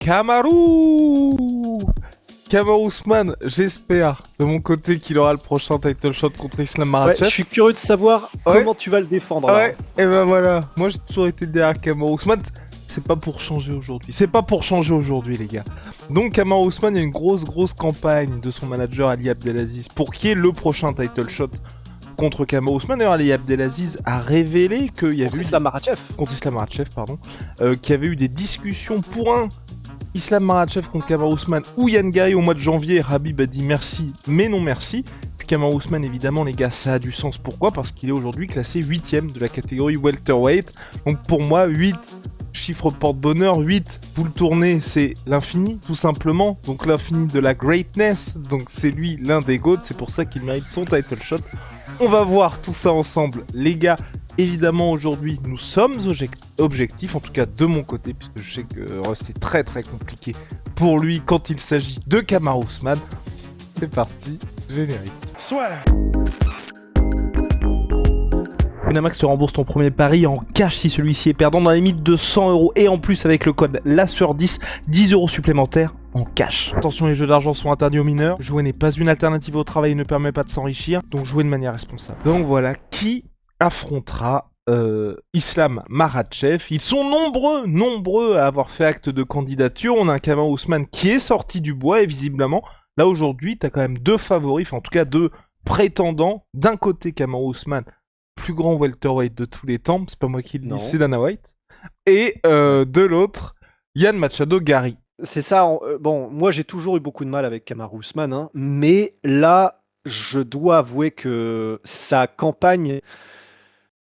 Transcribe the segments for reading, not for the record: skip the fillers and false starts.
Kamaru Kamaru Usman, j'espère de mon côté qu'il aura le prochain title shot contre Islam Ouais, je Makhachev. suis curieux de savoir Ouais. comment tu vas le défendre. là. Ouais, et ben voilà. Moi j'ai toujours été derrière Kamaru Usman. C'est pas pour changer aujourd'hui. C'est pas pour changer aujourd'hui, les gars. Donc Kamaru Usman, il y a une grosse campagne de son manager Ali Abdelaziz pour qui est le prochain title shot contre Kamaru Usman. D'ailleurs, Ali Abdelaziz a révélé qu'il y avait eu Islam Makhachev. contre Islam Makhachev, pardon, qu'il y avait eu des discussions pour un Islam Makhachev contre Kamaru Usman ou Yann Gary au mois de janvier. Habib a dit merci, mais non merci. Puis Kamaru Usman, évidemment, les gars, ça a du sens. Pourquoi ? Parce qu'il est aujourd'hui classé 8ème de la catégorie welterweight. Donc pour moi, 8, chiffre porte-bonheur, 8, vous le tournez, c'est l'infini, tout simplement. Donc l'infini de la greatness. Donc c'est lui l'un des GOATs, c'est pour ça qu'il mérite son title shot. On va voir tout ça ensemble, les gars. Évidemment, aujourd'hui, nous sommes objectifs, en tout cas de mon côté, puisque je sais que c'est très compliqué pour lui quand il s'agit de Kamaru Usman. C'est parti, générique. Winamax te rembourse ton premier pari en cash si celui-ci est perdant dans la limite de 100€ et en plus avec le code LASSUR10, 10€ supplémentaires en cash. Attention, les jeux d'argent sont interdits aux mineurs. Jouer n'est pas une alternative au travail et ne permet pas de s'enrichir, donc jouez de manière responsable. Donc voilà, qui affrontera Islam Makhachev. Ils sont nombreux à avoir fait acte de candidature. On a un Kamaru Usman qui est sorti du bois et visiblement, là aujourd'hui, t'as quand même deux favoris, enfin en tout cas deux prétendants. D'un côté, Kamaru Usman, plus grand welterweight de tous les temps, c'est pas moi qui le dis, c'est Dana White. Et de l'autre, Yann Machado Gary. C'est ça. Bon, moi j'ai toujours eu beaucoup de mal avec Kamaru Usman, hein, mais là, je dois avouer que sa campagne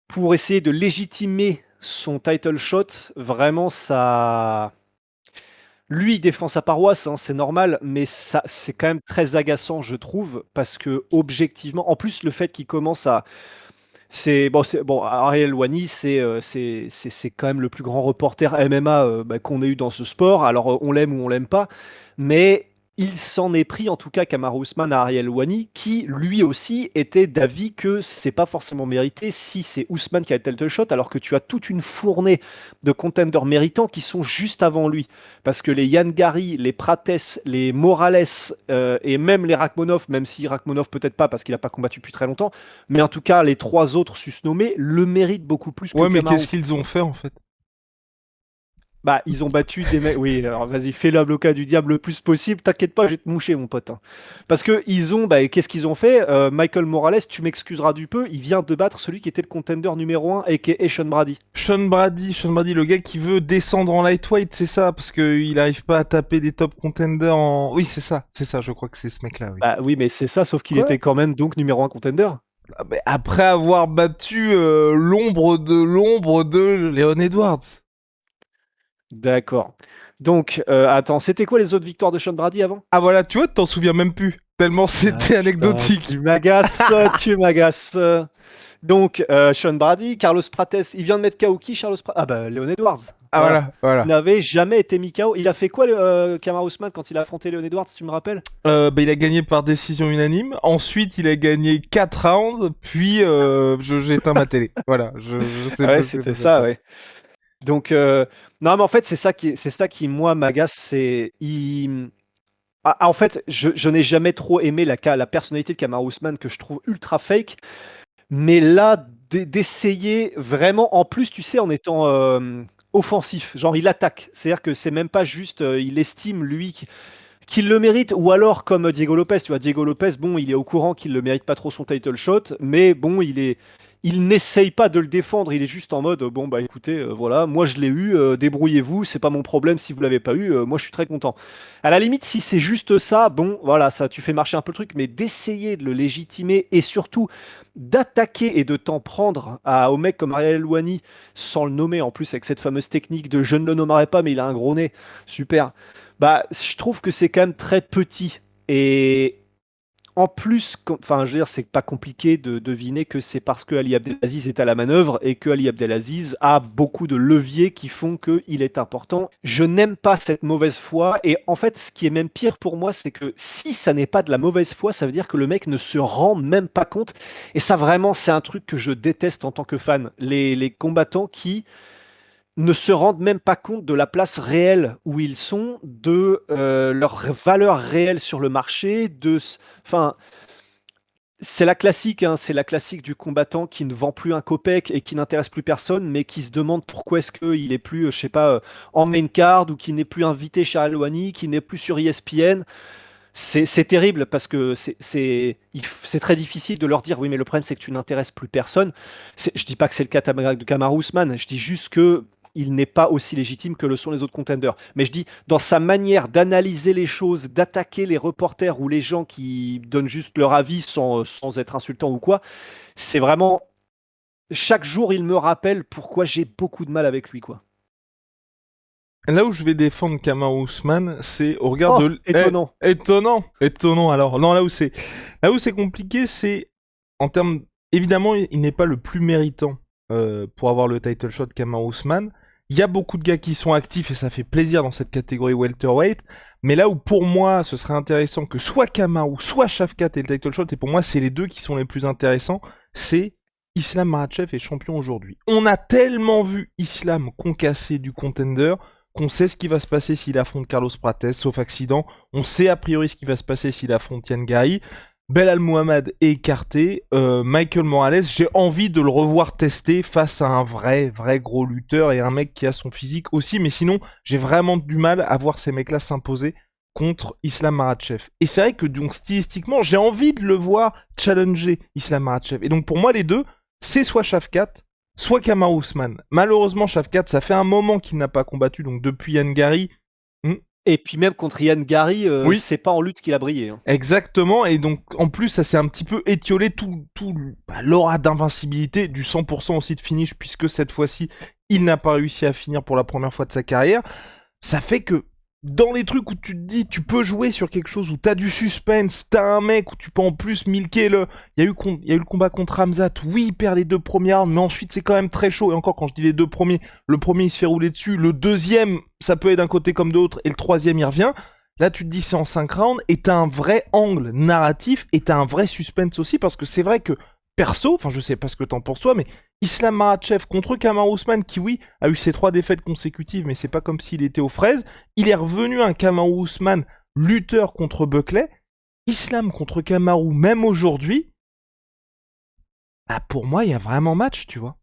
pour essayer de légitimer son title shot, vraiment, ça. Lui, il défend sa paroisse, hein, c'est normal, mais ça, c'est quand même très agaçant, je trouve, parce que objectivement, en plus, le fait qu'il commence à. C'est bon, Ariel Wani, c'est quand même le plus grand reporter MMA qu'on ait eu dans ce sport. Alors, on l'aime ou on l'aime pas, mais il s'en est pris, en tout cas, Kamaru Usman à Ariel Wani, qui lui aussi était d'avis que c'est pas forcément mérité si c'est Usman qui a le title shot, alors que tu as toute une fournée de contenders méritants qui sont juste avant lui. Parce que les Yann Gary, les Prates, les Morales et même les Rakhmonov, même si Rakhmonov peut-être pas parce qu'il n'a pas combattu depuis très longtemps, mais en tout cas les trois autres susnommés le méritent beaucoup plus que Ouais, mais Kamaru. qu'est-ce qu'ils ont fait en fait ? Bah, ils ont battu des mecs. Oui, alors vas-y, fais l'avocat du diable le plus possible. T'inquiète pas, je vais te moucher, mon pote, hein. Parce que ils ont. Bah, qu'est-ce qu'ils ont fait Michael Morales, tu m'excuseras du peu, il vient de battre celui qui était le contender numéro 1 et qui est Sean Brady. Sean Brady, le gars qui veut descendre en lightweight, c'est ça, parce qu'il arrive pas à taper des top contenders en. Oui, c'est ça, je crois que c'est ce mec-là, oui. Bah oui, mais c'est ça, sauf qu'il Quoi était quand même donc numéro 1 contender. Ah, mais après avoir battu l'ombre de Leon Edwards. D'accord. Donc, attends, c'était quoi les autres victoires de Sean Brady avant? Ah voilà, tu vois, tu t'en souviens même plus. Tellement c'était anecdotique. Tu m'agaces, tu m'agaces. Donc, Sean Brady, Carlos Prates, il vient de mettre KO qui, Ah bah, Leon Edwards. Ah voilà. Il n'avait jamais été mis KO. Il a fait quoi, Kamaru Usman, quand il a affronté Leon Edwards, tu me rappelles? Bah, il a gagné par décision unanime. Ensuite, il a gagné 4 rounds. Puis, j'ai éteint ma télé. Voilà, je sais Ouais, pas. c'était ça, ouais. Donc, non, mais en fait, c'est ça qui moi, m'agace. En fait, je n'ai jamais trop aimé la personnalité de Kamaru Usman, que je trouve ultra fake. Mais là, d'essayer vraiment, en plus, tu sais, en étant offensif, genre il attaque. C'est-à-dire que c'est même pas juste, il estime, lui, qu'il le mérite, ou alors comme Diego Lopez, tu vois, Diego Lopez, bon, il est au courant qu'il ne mérite pas trop son title shot, mais bon, il n'essaye pas de le défendre, il est juste en mode, bon, bah écoutez, voilà, moi je l'ai eu, débrouillez-vous, c'est pas mon problème si vous l'avez pas eu, moi je suis très content. À la limite, si c'est juste ça, bon, voilà, ça, tu fais marcher un peu le truc, mais d'essayer de le légitimer et surtout d'attaquer et de t'en prendre au mec comme Ariel Helwani, sans le nommer en plus avec cette fameuse technique de je ne le nommerai pas, mais il a un gros nez, super. Bah, je trouve que c'est quand même très petit. Et en plus, enfin, je veux dire, c'est pas compliqué de deviner que c'est parce que Ali Abdelaziz est à la manœuvre et que Ali Abdelaziz a beaucoup de leviers qui font qu'il est important. Je n'aime pas cette mauvaise foi. Et en fait, ce qui est même pire pour moi, c'est que si ça n'est pas de la mauvaise foi, ça veut dire que le mec ne se rend même pas compte. Et ça, vraiment, c'est un truc que je déteste en tant que fan. Les combattants qui ne se rendent même pas compte de la place réelle où ils sont, de leur valeur réelle sur le marché, enfin, c'est la classique, hein, c'est la classique du combattant qui ne vend plus un copec et qui n'intéresse plus personne, mais qui se demande pourquoi est-ce qu'il est plus, je sais pas, en main card ou qui n'est plus invité chez Al-Wani, qui n'est plus sur ESPN. C'est terrible parce que c'est très difficile de leur dire oui, mais le problème c'est que tu n'intéresses plus personne. Je dis pas que c'est le cas de Kamaru Usman, je dis juste que il n'est pas aussi légitime que le sont les autres contenders. Mais je dis dans sa manière d'analyser les choses, d'attaquer les reporters ou les gens qui donnent juste leur avis sans être insultant ou quoi, c'est vraiment chaque jour il me rappelle pourquoi j'ai beaucoup de mal avec lui quoi. Là où je vais défendre Kamaru Usman, c'est au regard Oh, de... étonnant. Étonnant alors. Non, là où c'est compliqué, c'est en termes... Évidemment, il n'est pas le plus méritant pour avoir le title shot Kamaru Usman. Il y a beaucoup de gars qui sont actifs et ça fait plaisir dans cette catégorie welterweight. Mais là où pour moi, ce serait intéressant que soit Kamaru, soit Shavkat ait le title shot, et pour moi, c'est les deux qui sont les plus intéressants, c'est Islam Makhachev est champion aujourd'hui. On a tellement vu Islam concasser du contender qu'on sait ce qui va se passer s'il affronte Carlos Prates, sauf accident. On sait a priori ce qui va se passer s'il affronte Yann Gary. Belal Muhammad est écarté. Michael Morales, j'ai envie de le revoir tester face à un vrai gros lutteur et un mec qui a son physique aussi. Mais sinon, j'ai vraiment du mal à voir ces mecs-là s'imposer contre Islam Makhachev. Et c'est vrai que donc stylistiquement, j'ai envie de le voir challenger Islam Makhachev. Et donc pour moi, les deux, c'est soit Shavkat, soit Kamaru Usman. Malheureusement, Shavkat, ça fait un moment qu'il n'a pas combattu, donc depuis Yann Gary. Et puis même contre Yann Gary, Oui, c'est pas en lutte qu'il a brillé, hein. exactement. Et donc, en plus, ça s'est un petit peu étiolé tout l'aura d'invincibilité, du 100% aussi de finish, puisque cette fois-ci, il n'a pas réussi à finir pour la première fois de sa carrière. Ça fait que dans les trucs où tu te dis tu peux jouer sur quelque chose où t'as du suspense, t'as un mec où tu peux en plus milquer le... Il y a eu le combat contre Hamzat, oui il perd les deux premiers rounds, mais ensuite c'est quand même très chaud, et encore quand je dis les deux premiers, le premier il se fait rouler dessus, le deuxième ça peut être d'un côté comme de l'autre, et le troisième il revient. Là tu te dis c'est en 5 rounds, et t'as un vrai angle narratif, et t'as un vrai suspense aussi, parce que c'est vrai que perso, enfin je sais pas ce que t'en penses toi, mais Islam Makhachev contre Kamaru Usman, qui oui, a eu ses 3 défaites consécutives, mais c'est pas comme s'il était aux fraises. Il est revenu un Kamaru Usman lutteur contre Buckley. Islam contre Kamaru, même aujourd'hui, bah pour moi, il y a vraiment match, tu vois.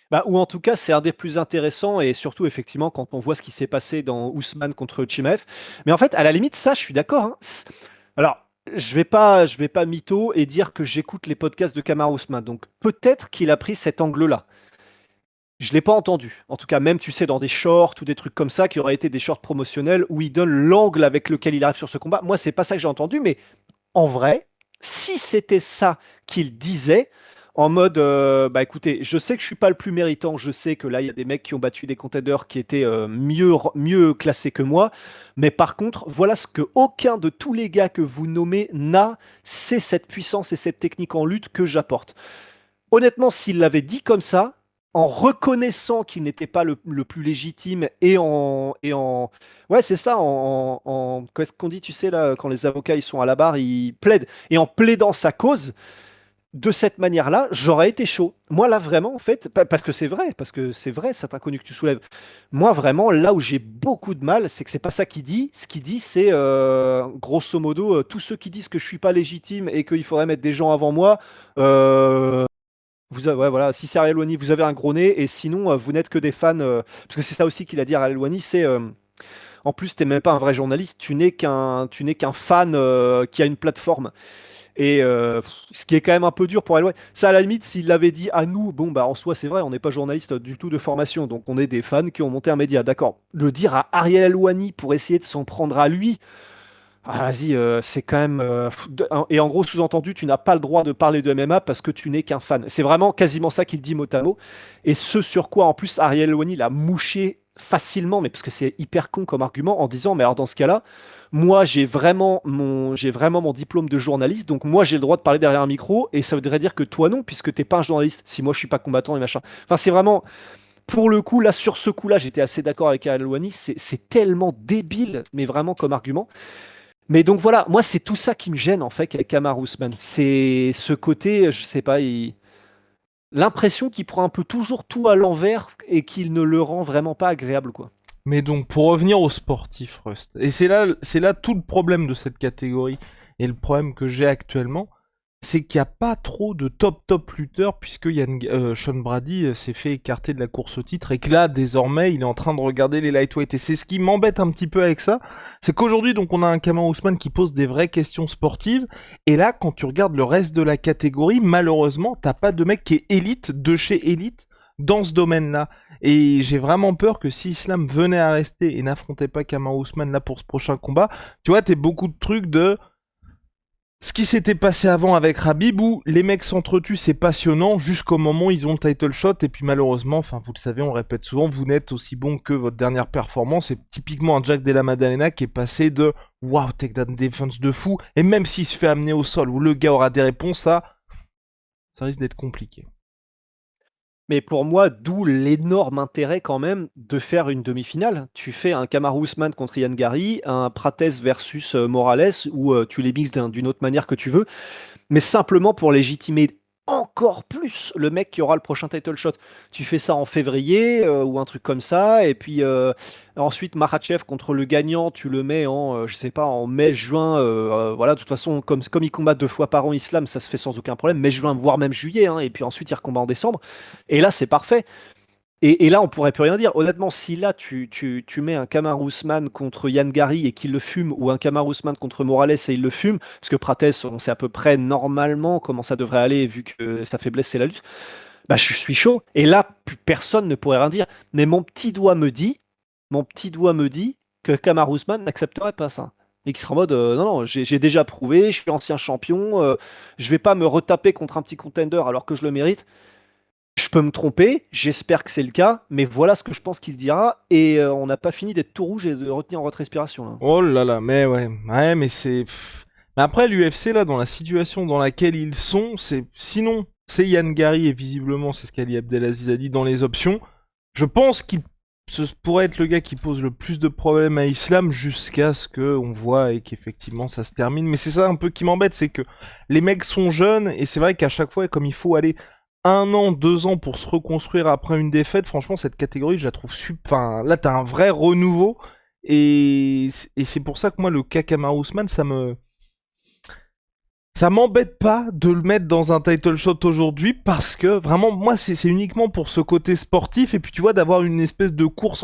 Bah, ou en tout cas, c'est un des plus intéressants et surtout effectivement quand on voit ce qui s'est passé dans Ousmane contre Chimaev. Mais en fait, à la limite, ça, je suis d'accord, hein. Alors, je vais pas mytho et dire que j'écoute les podcasts de Kamaru Ousmane. Donc peut-être qu'il a pris cet angle-là. Je l'ai pas entendu. En tout cas, même, tu sais, dans des shorts ou des trucs comme ça, qui auraient été des shorts promotionnels où il donne l'angle avec lequel il arrive sur ce combat. Moi, c'est pas ça que j'ai entendu, mais en vrai, si c'était ça qu'il disait, en mode, bah écoutez, je sais que je suis pas le plus méritant, je sais que là, il y a des mecs qui ont battu des contenders qui étaient mieux classés que moi, mais par contre, voilà ce que aucun de tous les gars que vous nommez n'a, c'est cette puissance et cette technique en lutte que j'apporte. Honnêtement, s'il l'avait dit comme ça, en reconnaissant qu'il n'était pas le plus légitime ouais, c'est ça, qu'est-ce qu'on dit, tu sais, là, quand les avocats ils sont à la barre, ils plaident. Et en plaidant sa cause, de cette manière-là, j'aurais été chaud. Moi, là, vraiment, en fait, parce que c'est vrai, cet inconnu que tu soulèves. Moi, vraiment, là où j'ai beaucoup de mal, c'est que c'est pas ça qu'il dit. Ce qu'il dit, c'est grosso modo, tous ceux qui disent que je suis pas légitime et qu'il faudrait mettre des gens avant moi, ouais, voilà, si c'est Ariel Wani, vous avez un gros nez, et sinon, vous n'êtes que des fans. Parce que c'est ça aussi qu'il a dit à Ariel Wani, c'est en plus, t'es même pas un vrai journaliste, tu n'es qu'un fan qui a une plateforme. Et ce qui est quand même un peu dur pour Ariel Wani. Ça, à la limite, s'il l'avait dit à nous, bon, bah en soi, c'est vrai, on n'est pas journaliste du tout de formation, donc on est des fans qui ont monté un média, d'accord. Le dire à Ariel Wani pour essayer de s'en prendre à lui. Ah, vas-y, c'est quand même. Et en gros, sous-entendu, tu n'as pas le droit de parler de MMA parce que tu n'es qu'un fan. C'est vraiment quasiment ça qu'il dit mot à mot. Et ce sur quoi, en plus, Ariel Helwani l'a mouché facilement, mais parce que c'est hyper con comme argument, en disant, mais alors dans ce cas-là, moi j'ai vraiment mon diplôme de journaliste, donc moi j'ai le droit de parler derrière un micro, et ça voudrait dire que toi non, puisque t'es pas un journaliste, si moi je suis pas combattant et machin. Enfin, c'est vraiment, pour le coup, là, sur ce coup-là, j'étais assez d'accord avec Ariel Helwani, c'est tellement débile, mais vraiment comme argument. Mais donc voilà, moi c'est tout ça qui me gêne en fait avec Kamaru Usman. C'est ce côté, je sais pas, l'impression qu'il prend un peu toujours tout à l'envers et qu'il ne le rend vraiment pas agréable, quoi. Mais donc, pour revenir aux sportifs, Rust, et c'est là tout le problème de cette catégorie, et le problème que j'ai actuellement, c'est qu'il n'y a pas trop de top lutteurs, puisque Sean Brady s'est fait écarter de la course au titre, et que là, désormais, il est en train de regarder les lightweights. Et c'est ce qui m'embête un petit peu avec ça, c'est qu'aujourd'hui, donc, on a un Kamaru Usman qui pose des vraies questions sportives, et là, quand tu regardes le reste de la catégorie, malheureusement, t'as pas de mec qui est élite, de chez élite, dans ce domaine-là. Et j'ai vraiment peur que si Islam venait à rester et n'affrontait pas Kamaru Usman là pour ce prochain combat, tu vois, t'es beaucoup de trucs de ce qui s'était passé avant avec Khabib où les mecs s'entretuent, c'est passionnant jusqu'au moment où ils ont le title shot et puis malheureusement, enfin vous le savez, on le répète souvent, vous n'êtes aussi bon que votre dernière performance. C'est typiquement un Jack Della Maddalena qui est passé de wow, takedown defense de fou, et même s'il se fait amener au sol où le gars aura des réponses, ça risque d'être compliqué. Mais pour moi, d'où l'énorme intérêt quand même de faire une demi-finale. Tu fais un Kamaru Usman contre Ian Gary, un Prates versus Morales, ou tu les mixes d'une autre manière que tu veux, mais simplement pour légitimer encore plus le mec qui aura le prochain title shot. Tu fais ça en février ou un truc comme ça, et puis ensuite Makhachev contre le gagnant, tu le mets en, je sais pas, en mai, juin. Voilà, de toute façon, comme ils combattent 2 fois par an Islam, ça se fait sans aucun problème, mai, juin, voire même juillet, hein, et puis ensuite ils recombattent en décembre. Et là, c'est parfait. Et là, on pourrait plus rien dire. Honnêtement, si là, tu mets un Kamaru Usman contre Yann Gary et qu'il le fume, ou un Kamaru Usman contre Morales et il le fume, parce que Prates, on sait à peu près normalement comment ça devrait aller, vu que sa faiblesse, c'est la lutte, bah, je suis chaud. Et là, plus personne ne pourrait rien dire. Mais mon petit doigt me dit que Kamaru Usman n'accepterait pas ça. Et qu'il sera en mode, non, non, j'ai déjà prouvé, je suis ancien champion, je vais pas me retaper contre un petit contender alors que je le mérite. Je peux me tromper, j'espère que c'est le cas, mais voilà ce que je pense qu'il dira. Et on n'a pas fini d'être tout rouge et de retenir votre respiration là. Oh là là, mais ouais, mais c'est. Mais après, l'UFC, là, dans la situation dans laquelle ils sont, c'est. Sinon, c'est Yann Gary, et visiblement, c'est ce qu'Ali Abdelaziz a dit dans les options. Je pense qu'il pourrait être le gars qui pose le plus de problèmes à Islam jusqu'à ce qu'on voit et qu'effectivement ça se termine. Mais c'est ça un peu qui m'embête, c'est que les mecs sont jeunes, et c'est vrai qu'à chaque fois, comme il faut aller 1 an, 2 ans pour se reconstruire après une défaite, franchement, cette catégorie, je la trouve super. Enfin, là, t'as un vrai renouveau. Et c'est pour ça que moi, le Kamaru Usman, ça m'embête pas de le mettre dans un title shot aujourd'hui parce que vraiment, moi, c'est uniquement pour ce côté sportif et puis tu vois, d'avoir une espèce de course.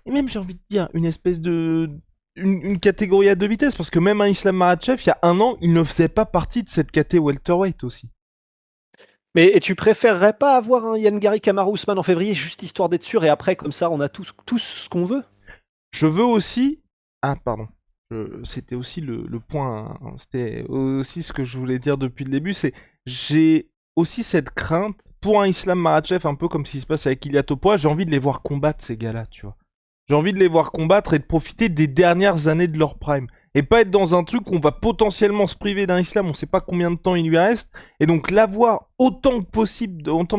Et même, j'ai envie de dire, une espèce de. Une catégorie à 2 vitesses parce que même un Islam Makhachev, il y a 1 an, il ne faisait pas partie de cette caté welterweight aussi. Mais et tu préférerais pas avoir un Yann Gary Kamaru Usman en février, juste histoire d'être sûr, et après, comme ça, on a tous ce qu'on veut? Je veux aussi. Ah, pardon. C'était aussi le point. C'était aussi ce que je voulais dire depuis le début. C'est. J'ai aussi cette crainte pour un Islam Makhachev, un peu comme ce qui se passe avec Ilia Topuria. J'ai envie de les voir combattre, ces gars-là, tu vois. J'ai envie de les voir combattre et de profiter des dernières années de leur prime. Et pas être dans un truc où on va potentiellement se priver d'un Islam, on sait pas combien de temps il lui reste. Et donc l'avoir autant de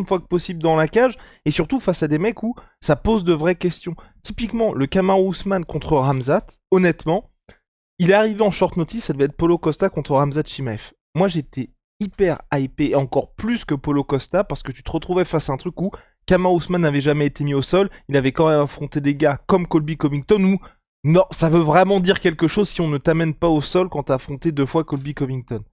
fois que possible dans la cage. Et surtout face à des mecs où ça pose de vraies questions. Typiquement, le Kamaru Usman contre Ramzat, honnêtement, il est arrivé en short notice, ça devait être Paulo Costa contre Ramzat Chimaev. Moi j'étais hyper hypé, encore plus que Paulo Costa, parce que tu te retrouvais face à un truc où Kamaru Usman n'avait jamais été mis au sol, il avait quand même affronté des gars comme Colby Covington, où non, ça veut vraiment dire quelque chose si on ne t'amène pas au sol quand t'as affronté 2 fois Colby Covington.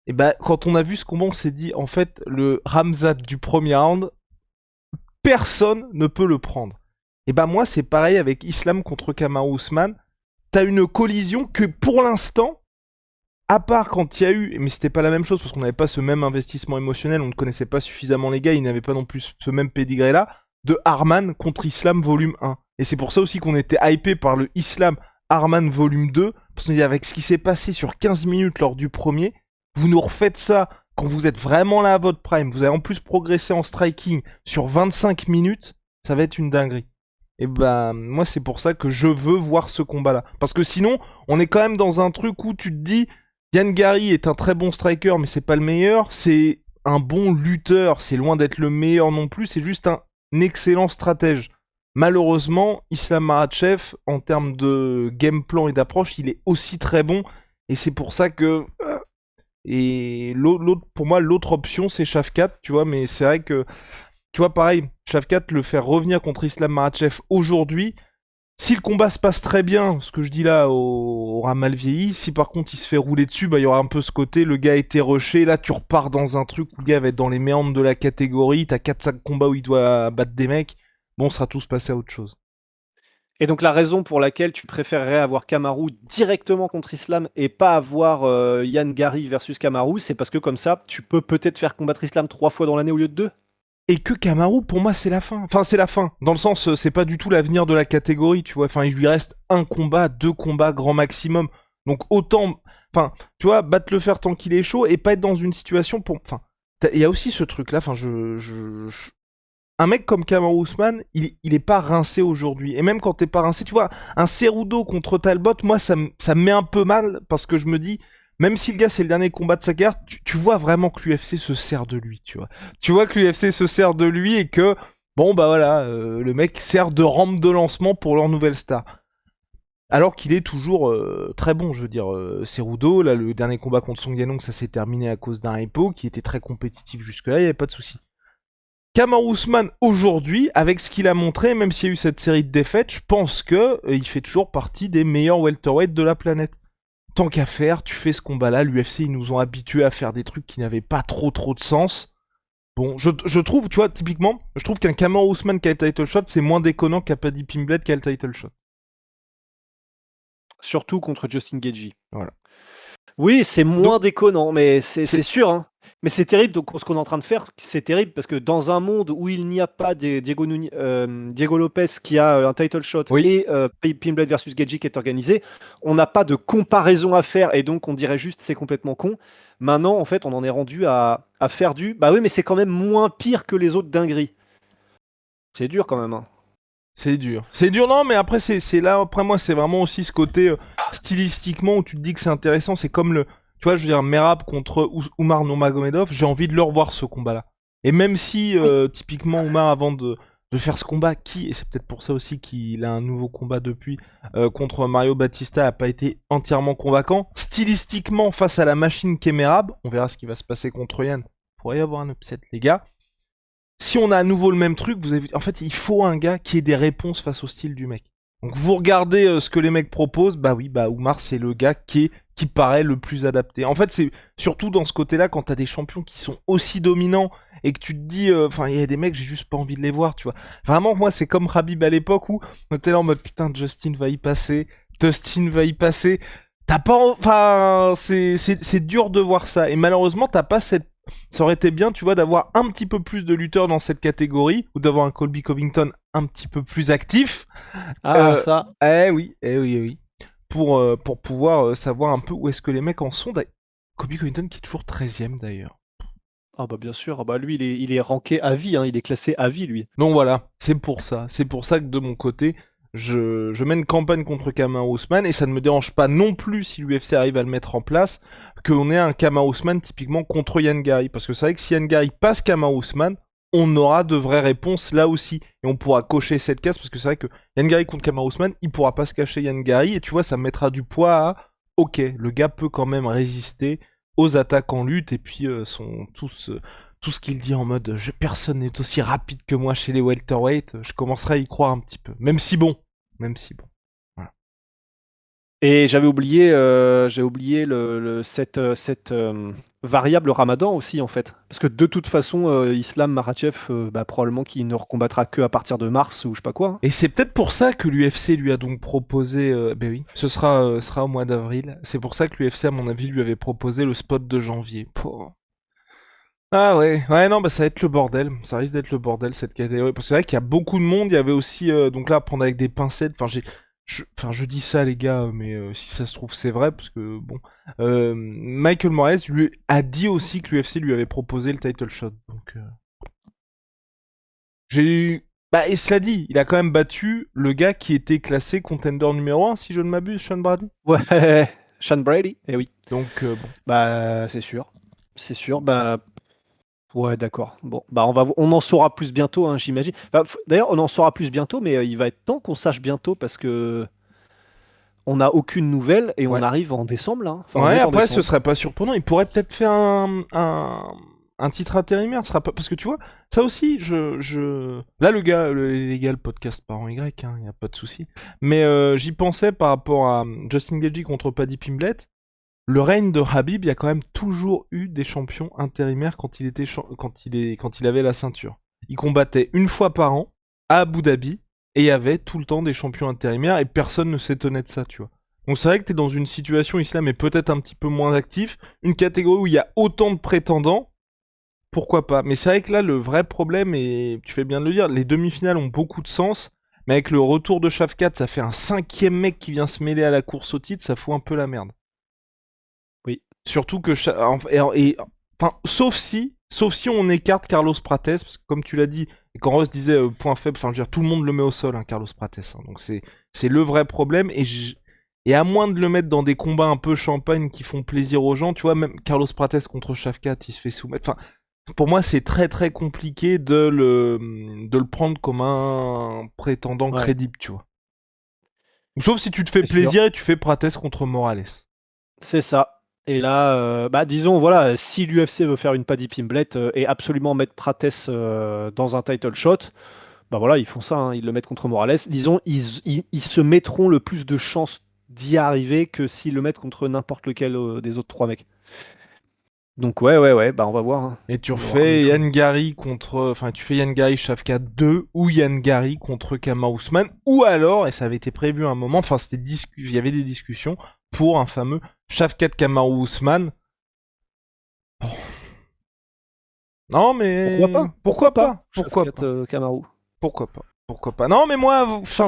Et bah, quand on a vu ce combat, on s'est dit, en fait, le Ramzat du premier round, personne ne peut le prendre. Et bah, moi, c'est pareil avec Islam contre Kamaru Usman. T'as une collision que, pour l'instant, à part quand il y a eu, mais c'était pas la même chose parce qu'on n'avait pas ce même investissement émotionnel, on ne connaissait pas suffisamment les gars, ils n'avaient pas non plus ce même pédigré là, de Arman contre Islam volume 1. Et c'est pour ça aussi qu'on était hypé par le Islam Arman volume 2, parce qu'on dit avec ce qui s'est passé sur 15 minutes lors du premier, vous nous refaites ça quand vous êtes vraiment là à votre prime, vous avez en plus progressé en striking sur 25 minutes, ça va être une dinguerie. Et bah, moi c'est pour ça que je veux voir ce combat là. Parce que sinon, on est quand même dans un truc où tu te dis, Yann Gary est un très bon striker, mais c'est pas le meilleur. C'est un bon lutteur, c'est loin d'être le meilleur non plus. C'est juste un excellent stratège. Malheureusement, Islam Makhachev, en termes de game plan et d'approche, il est aussi très bon. Et c'est pour ça que Et l'autre, pour moi, l'autre option, c'est Shavkat, tu vois, mais c'est vrai que, tu vois, pareil, Shavkat, le faire revenir contre Islam Makhachev aujourd'hui, si le combat se passe très bien, ce que je dis là aura mal vieilli. Si par contre il se fait rouler dessus, bah il y aura un peu ce côté, le gars a été rushé, là tu repars dans un truc où le gars va être dans les méandres de la catégorie, t'as 4-5 combats où il doit battre des mecs, bon, on sera tous passés à autre chose. Et donc la raison pour laquelle tu préférerais avoir Kamaru directement contre Islam et pas avoir Yann Gary versus Kamaru, c'est parce que comme ça, tu peux peut-être faire combattre Islam 3 fois dans l'année au lieu de 2. Et que Kamaru, pour moi, c'est la fin. Enfin, c'est la fin. Dans le sens, c'est pas du tout l'avenir de la catégorie, tu vois. Enfin, il lui reste un combat, 2 combats, grand maximum. Donc autant, enfin, tu vois, battre le fer tant qu'il est chaud et pas être dans une situation pour. Enfin, il y a aussi ce truc-là. Enfin, un mec comme Kamaru Usman, il est pas rincé aujourd'hui. Et même quand t'es pas rincé, tu vois, un Cerudo contre Talbot, moi, ça me met un peu mal parce que je me dis, même si le gars c'est le dernier combat de sa carrière, tu vois vraiment que l'UFC se sert de lui, tu vois. Tu vois que l'UFC se sert de lui et que, bon, bah voilà, le mec sert de rampe de lancement pour leur nouvelle star. Alors qu'il est toujours très bon, je veux dire. Cerudo, là, le dernier combat contre Song Yadong, ça s'est terminé à cause d'un repo qui était très compétitif jusque-là, il n'y avait pas de souci. Kamaru Usman aujourd'hui, avec ce qu'il a montré, même s'il y a eu cette série de défaites, je pense que il fait toujours partie des meilleurs welterweights de la planète. Tant qu'à faire, tu fais ce combat-là. L'UFC, ils nous ont habitués à faire des trucs qui n'avaient pas trop de sens. Bon, je trouve, tu vois, typiquement, je trouve qu'un Kamaru Usman qui a le title shot, c'est moins déconnant qu'un Paddy Pimblett qui a le title shot. Surtout contre Justin Gaethje. Voilà. Oui, c'est moins Donc, déconnant, mais c'est c'est... sûr, hein. Mais c'est terrible, donc ce qu'on est en train de faire, c'est terrible parce que dans un monde où il n'y a pas Diego Lopez qui a un title shot Oui, et Pimblet versus Gaethje qui est organisé, on n'a pas de comparaison à faire et donc on dirait juste c'est complètement con. Maintenant, en fait, on en est rendu à faire du bah oui, mais c'est quand même moins pire que les autres dingueries. C'est dur quand même, hein. c'est dur. C'est dur, non, mais après, c'est là, après moi, c'est vraiment aussi ce côté stylistiquement où tu te dis que c'est intéressant. C'est comme le, tu vois, je veux dire, Merab contre Oumar Nurmagomedov, j'ai envie de le revoir ce combat-là. Et même si, Oui. typiquement, Oumar, avant de faire ce combat, et c'est peut-être pour ça aussi qu'il a un nouveau combat depuis, contre Mario Batista, a pas été entièrement convaincant. Stylistiquement, face à la machine qu'est Merab, on verra ce qui va se passer contre Yann. Pourrait y avoir un upset, les gars. Si on a à nouveau le même truc, vous avez... en fait, il faut un gars qui ait des réponses face au style du mec. Donc vous regardez ce que les mecs proposent, bah oui, bah Oumar c'est le gars qui paraît le plus adapté. En fait, c'est surtout dans ce côté-là quand t'as des champions qui sont aussi dominants et que tu te dis, enfin, il y a des mecs, j'ai juste pas envie de les voir, tu vois. Vraiment, moi, c'est comme Khabib à l'époque où on était là en mode putain, Justin va y passer, Dustin va y passer. T'as pas, enfin, c'est dur de voir ça. Et malheureusement, t'as pas cette ça aurait été bien, tu vois, d'avoir un petit peu plus de lutteurs dans cette catégorie, ou d'avoir un Colby Covington un petit peu plus actif. Ah, Euh, ça. oui. Pour pouvoir savoir un peu où est-ce que les mecs en sont. Colby Covington qui est toujours 13ème d'ailleurs. Ah bah bien sûr, ah bah lui il est ranké à vie, hein, il est classé à vie lui. Donc voilà, c'est pour ça. C'est pour ça que de mon côté, je mène campagne contre Kamaru Usman et ça ne me dérange pas non plus si l'UFC arrive à le mettre en place qu'on ait un Kamaru Usman typiquement contre Yann Gary. Parce que c'est vrai que si Yann Gary passe Kamaru Usman, on aura de vraies réponses là aussi. Et on pourra cocher cette case parce que c'est vrai que Yann Gary contre Kamaru Usman, il pourra pas se cacher Yann Gary et tu vois, ça mettra du poids à ok, le gars peut quand même résister aux attaques en lutte et puis sont tous tout ce qu'il dit en mode personne n'est aussi rapide que moi chez les welterweight, je commencerai à y croire un petit peu. Même si bon. Voilà. Et j'ai oublié cette variable Ramadan aussi en fait. Parce que de toute façon, Islam Makhachev, bah, probablement qu'il ne recombattra que à partir de mars ou je sais pas quoi, hein. Et c'est peut-être pour ça que l'UFC lui a donc proposé, ben oui, ce sera au mois d'avril. C'est pour ça que l'UFC à mon avis lui avait proposé le spot de janvier. Pouah. Ah ouais, non, bah ça va être le bordel. Ça risque d'être le bordel cette catégorie. Parce que c'est vrai qu'il y a beaucoup de monde. Il y avait aussi, donc là, à prendre avec des pincettes. Enfin, je dis ça les gars, mais si ça se trouve c'est vrai parce que bon, Michael Moraes lui a dit aussi que l'UFC lui avait proposé le title shot. Donc j'ai, bah et cela dit, il a quand même battu le gars qui était classé contender numéro 1 si je ne m'abuse, Sean Brady. Ouais, Sean Brady, eh oui. Donc bon. Bah c'est sûr. C'est sûr, bah ouais d'accord. Bon, bah on en saura plus bientôt, hein, j'imagine. Bah, d'ailleurs, on en saura plus bientôt, mais il va être temps qu'on sache bientôt parce que on n'a aucune nouvelle et Ouais. on arrive en décembre là. Enfin, on Ouais, est en après, ce décembre. serait pas surprenant. Il pourrait peut-être faire un titre intérimaire. Ce sera pas... Parce que tu vois, ça aussi, Là, les gars, le podcast par en Y, hein, y a pas de souci. Mais j'y pensais par rapport à Justin Gaethje contre Paddy Pimblett. Le règne de Habib, il y a quand même toujours eu des champions intérimaires quand il avait la ceinture. Il combattait une fois par an à Abu Dhabi et il y avait tout le temps des champions intérimaires et personne ne s'étonnait de ça, tu vois. Donc c'est vrai que t'es dans une situation, Islam est peut-être un petit peu moins actif, une catégorie où il y a autant de prétendants, pourquoi pas. Mais c'est vrai que là, le vrai problème, et tu fais bien de le dire, les demi-finales ont beaucoup de sens, mais avec le retour de Shavkat, ça fait un 5e mec qui vient se mêler à la course au titre, ça fout un peu la merde. Oui. Surtout que... Enfin, sauf si on écarte Carlos Prates, parce que comme tu l'as dit, et quand Ross disait point faible, enfin je veux dire, tout le monde le met au sol, hein, Carlos Prates. Hein, donc c'est le vrai problème, et à moins de le mettre dans des combats un peu champagne qui font plaisir aux gens, tu vois, même Carlos Prates contre Shavkat, il se fait soumettre. Enfin, pour moi, c'est très très compliqué de le prendre comme un prétendant Ouais. crédible, tu vois. Sauf si tu te fais C'est sûr. plaisir et tu fais Prates contre Morales. C'est ça. Et là, disons, voilà, si l'UFC veut faire une Paddy Pimblett et absolument mettre Prates dans un title shot, bah voilà, ils font ça, hein, ils le mettent contre Morales. Disons, ils se mettront le plus de chances d'y arriver que s'ils le mettent contre n'importe lequel des autres 3 mecs. Donc ouais, bah on va voir, hein. Et tu On va voir comme il refais faut. Yann Gary contre. Enfin, tu fais Yann Gary Shavkat 2 ou Yann Gary contre Kamaru Usman. Ou alors, et ça avait été prévu à un moment, enfin, il y avait des discussions pour un fameux Shavkat Kamaru Usman. Oh. Non, mais. Pourquoi pas? Pourquoi pas? Pourquoi Shavkat pas? Kamaru. Pourquoi pas? Pourquoi pas? Non, mais moi, enfin,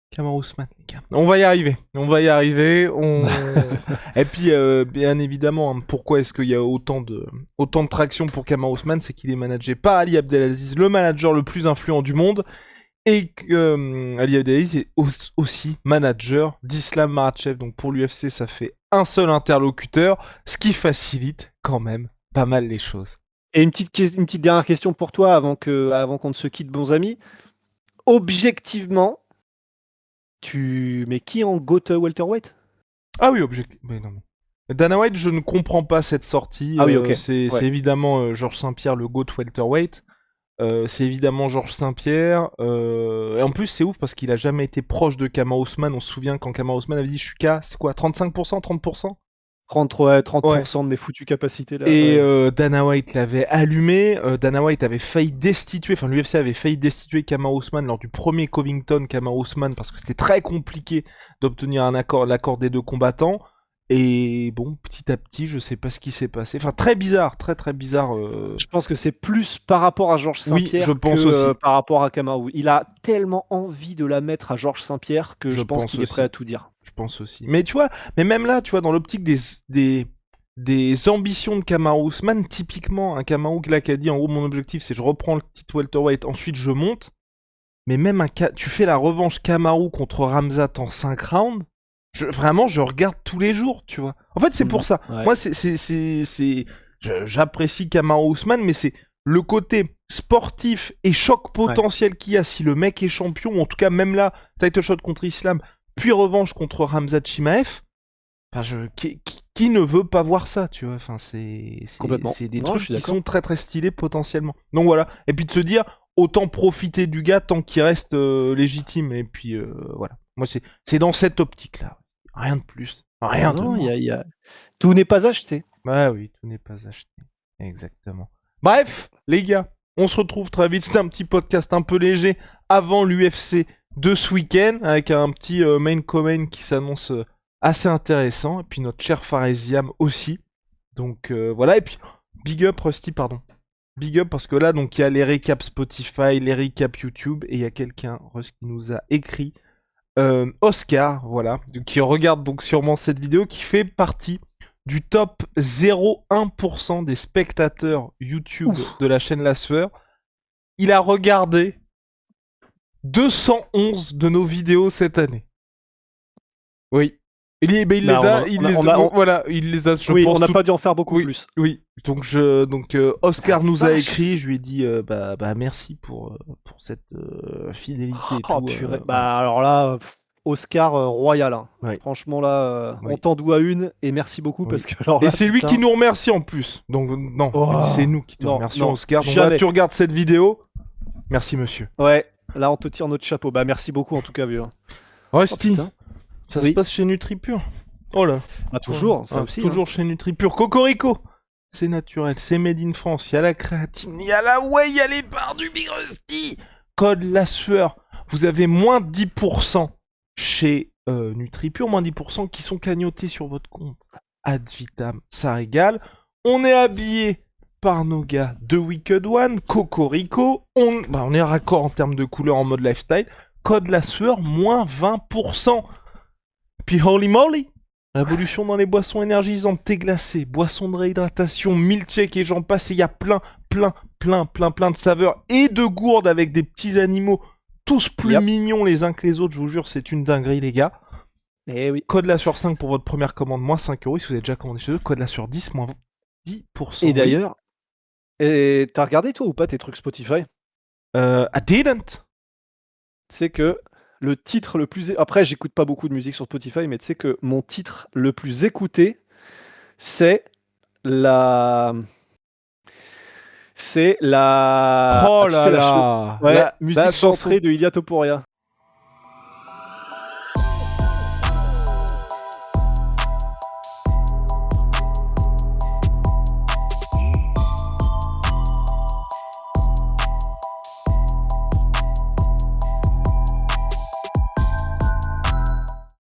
Kamaru Usman, les gars. On va y arriver. On va y arriver. Et puis, bien évidemment, hein, pourquoi est-ce qu'il y a autant de traction pour Kamaru Usman? C'est qu'il est managé par Ali Abdelaziz, le manager le plus influent du monde. Et que Ali Abdelaziz est aussi manager d'Islam Makhachev. Donc pour l'UFC, ça fait un seul interlocuteur, ce qui facilite quand même pas mal les choses. Et une petite dernière question pour toi avant qu'on ne se quitte, bons amis. Objectivement, tu mets qui en GOAT welterweight? Ah oui, objectif. Mais non, mais Dana White, je ne comprends pas cette sortie. Ah oui, ok. C'est Ouais. évidemment Georges Saint-Pierre, le GOAT welterweight. C'est évidemment Georges Saint-Pierre. Et en plus, c'est ouf parce qu'il a jamais été proche de Kamaru Usman. On se souvient quand Kamaru Usman avait dit je suis qu'à, c'est quoi, 35%, 30%? 30% de mes foutues capacités là. Et Ouais. Dana White l'avait allumé. Dana White avait failli destituer, enfin l'UFC avait failli destituer Kamaru Usman lors du premier Covington Kamaru Usman parce que c'était très compliqué d'obtenir l'accord des deux combattants. Et bon, petit à petit, je sais pas ce qui s'est passé. Enfin, très bizarre, très très bizarre. Je pense que c'est plus par rapport à Georges Oui, je Saint-Pierre pense que aussi. par rapport à Kamaru. Il a tellement envie de la mettre à Georges Saint-Pierre que Je je pense pense qu'il est prêt aussi. à tout dire. Je pense aussi. Mais tu vois, mais même là, tu vois, dans l'optique des ambitions de Kamaru Usman, typiquement, un Kamaru là qui a dit en gros mon objectif c'est je reprends le titre welterweight, ensuite je monte. Mais même tu fais la revanche Kamaru contre Ramzat en 5 rounds, vraiment je regarde tous les jours, tu vois. En fait c'est pour ça. Ouais. Moi j'apprécie Kamaru Usman, mais c'est le côté sportif et choc potentiel qu'il y a si le mec est champion, ou en tout cas même là, title shot contre Islam, puis revanche contre Ramzat Chimaev. Enfin, qui ne veut pas voir ça, tu vois. Enfin, Complètement. c'est des Non, je trucs suis qui d'accord. sont très très stylés potentiellement. Donc voilà. Et puis de se dire, autant profiter du gars tant qu'il reste légitime. Et puis voilà. Moi, c'est dans cette optique-là. Rien de plus. Rien de Non, moins. tout n'est pas acheté. Bah oui, tout n'est pas acheté. Exactement. Bref, les gars, on se retrouve très vite. C'était un petit podcast un peu léger avant l'UFC de ce week-end, avec un petit main comment qui s'annonce assez intéressant. Et puis notre cher Faresiam aussi. Donc voilà. Et puis, big up Rusty, pardon. Big up parce que là, donc il y a les récaps Spotify, les récaps YouTube. Et il y a quelqu'un, Russ, qui nous a écrit. Oscar, voilà, qui regarde donc sûrement cette vidéo, qui fait partie du top 0,1% des spectateurs YouTube de la chaîne La Sueur. Il a regardé 211 de nos vidéos cette année. Oui. Il les a, je oui, pense. on n'a pas dû en faire beaucoup oui, plus. Oui. Donc Oscar nous a écrit, je lui ai dit bah merci pour cette fidélité et Oh tout. purée. Bah alors là, Oscar royal. Hein. Ouais. Franchement, là, Oui. on t'en doit une et merci beaucoup Oui. parce que alors Et là, c'est lui putain. qui nous remercie en plus. Donc non, Oh, c'est nous qui te non, remercions, non, Oscar. Donc jamais. voilà, tu regardes cette vidéo. Merci, monsieur. Ouais, là, on te tire notre chapeau. Bah, merci beaucoup en tout cas, vieux. Oh Rusty, putain. ça se Oui. passe chez NutriPure. Oh là. Ah, toujours, ça Ah, aussi. toujours Hein. chez NutriPure. Cocorico. C'est naturel, c'est made in France. Il y a la créatine, il y a la whey, il y a les barres du Big Rusty. Code la sueur. Vous avez moins de 10% chez NutriPure, moins de 10% qui sont cagnotés sur votre compte. Ad vitam, ça régale. On est habillé par nos gars de Wicked One, Cocorico. On est raccord en termes de couleur en mode lifestyle. Code la sueur, moins 20%. Puis holy moly, révolution dans les boissons énergisantes, thé glacé, boissons de réhydratation, milkshake et j'en passe. Et il y a plein de saveurs et de gourdes avec des petits animaux, tous plus mignons les uns que les autres. Je vous jure, c'est une dinguerie, les gars. Eh oui. Code la sur 5 pour votre première commande, moins 5€. Si vous avez déjà commandé chez eux, code la sur 10, moins 10%. Et d'ailleurs, t'as regardé toi ou pas tes trucs Spotify? I didn't. Tu sais que le titre le plus... Après, j'écoute pas beaucoup de musique sur Spotify, mais tu sais que mon titre le plus écouté, c'est la... Oh tu là sais, là. Ouais, La musique chanson. d'entrée de Ilia Topuria.